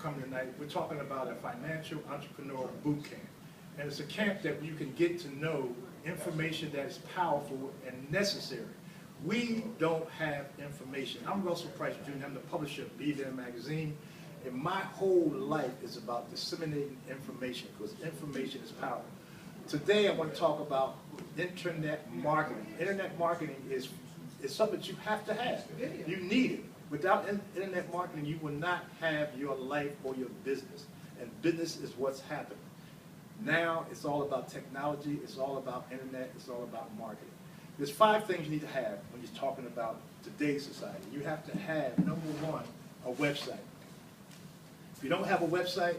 coming tonight. We're talking about a financial entrepreneur boot camp. And it's a camp that you can get to know information that is powerful and necessary. We don't have information. I'm Russell Price Jr. I'm the publisher of Be There Magazine. And my whole life is about disseminating information because information is power. Today I want to talk about internet marketing. Internet marketing is something that you have to have. You need it. Without internet marketing, you will not have your life or your business. And business is what's happening. Now it's all about technology, it's all about internet, it's all about marketing. There's 5 things you need to have when you're talking about today's society. You have to have, number 1, a website. If you don't have a website,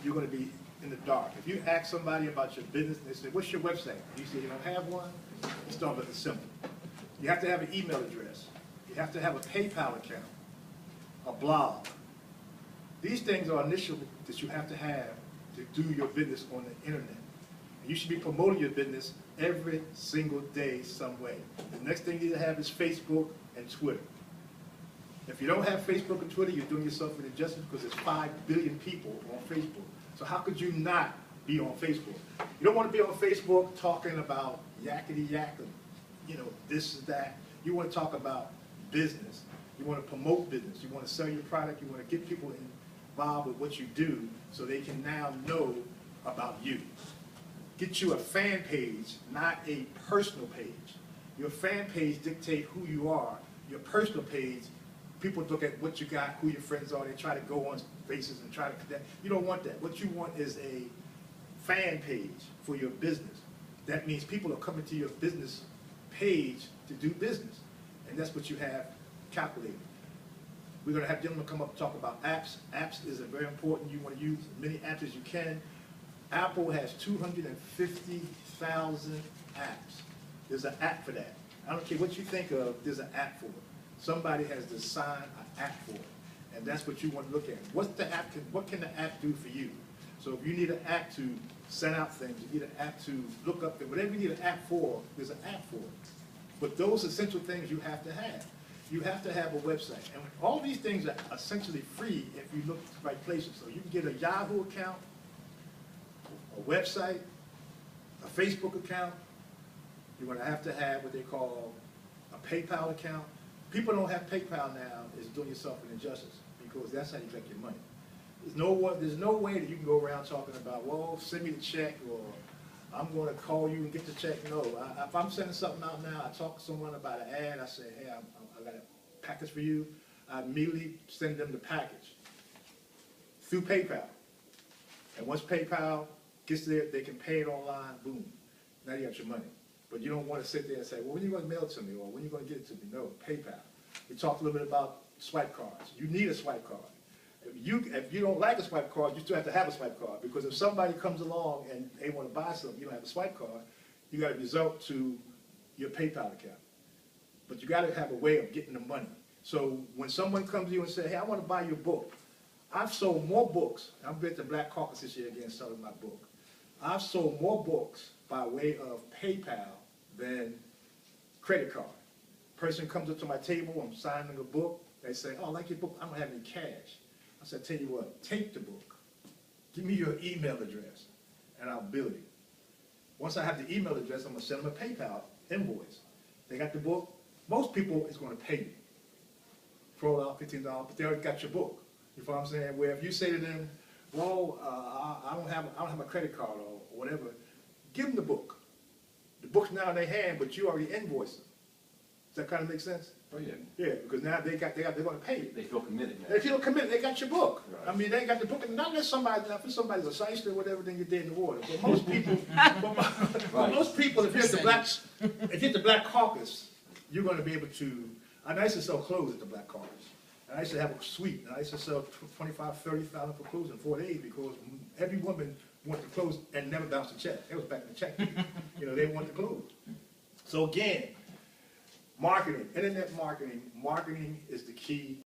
you're going to be in the dark. If you ask somebody about your business, they say, what's your website? You say you don't have one, it's start with the simple. You have to have an email address. You have to have a PayPal account, a blog. These things are initial that you have to do your business on the internet. And you should be promoting your business every single day some way. The next thing you need to have is Facebook and Twitter. If you don't have Facebook and Twitter, you're doing yourself an injustice because there's 5 billion people on Facebook. So how could you not be on Facebook? You don't want to be on Facebook talking about yakety-yak, you know, this is that. You want to talk about business. You want to promote business. You want to sell your product. You want to get people involved with what you do so they can now know about you. Get you a fan page, not a personal page. Your fan page dictates who you are. Your personal page, people look at what you got, who your friends are. They try to go on faces and try to connect. You don't want that. What you want is a fan page for your business. That means people are coming to your business page to do business. And that's what you have calculated. We're going to have gentlemen come up and talk about apps. Apps is very important. You want to use as many apps as you can. Apple has 250,000 apps. There's an app for that. I don't care what you think of, there's an app for it. Somebody has designed an app for it. And that's what you want to look at. What can the app do for you? So if you need an app to send out things, you need an app to look up, whatever you need an app for, there's an app for it. But those essential things you have to have. You have to have a website. And all these things are essentially free if you look at the right places. So you can get a Yahoo account, a website, a Facebook account. You're going to have what they call a PayPal account. People don't have PayPal now. It's doing yourself an injustice because that's how you make your money. There's no way that you can go around talking about, well, send me the check or I'm going to call you and get the check. No, if I'm sending something out now, I talk to someone about an ad, I say, hey, I got a package for you. I immediately send them the package through PayPal. And once PayPal gets there, they can pay it online, boom. Now you got your money. But you don't want to sit there and say, well, when are you going to mail it to me or when are you going to get it to me? No, PayPal. We talked a little bit about swipe cards. You need a swipe card. If you don't like a swipe card, you still have to have a swipe card because if somebody comes along and they want to buy something, you don't have a swipe card, you got to resort to your PayPal account. But you got to have a way of getting the money. So when someone comes to you and says, hey, I want to buy your book. I've sold more books. I'm at the Black Caucus this year again selling my book. I've sold more books by way of PayPal than credit card. Person comes up to my table, I'm signing a book. They say, oh, I like your book. I don't have any cash. I said, tell you what, take the book. Give me your email address, and I'll bill you. Once I have the email address, I'm going to send them a PayPal invoice. They got the book. Most people is going to pay you. $4, $15, but they already got your book. You know what I'm saying? Where if you say to them, well, I don't have a credit card or whatever, give them the book. The book's now in their hand, but you already invoiced them. Does that kind of make sense? Oh yeah. Yeah, because now they're going to pay you. They feel committed now. They feel committed. They got your book. Right. I mean, they got the book. And not unless somebody's a shyster or whatever, then you're dead in the water. But most people, most people, if you're at the Black Caucus, you're going to be able to. I used to sell clothes at the Black Caucus. And I used to have a suite. And I used to sell $25,000, $30,000 for clothes in 4 days because every woman wanted the clothes and never bounced a check. It was back in the check. You know, they wanted the clothes. So again, marketing, internet marketing is the key.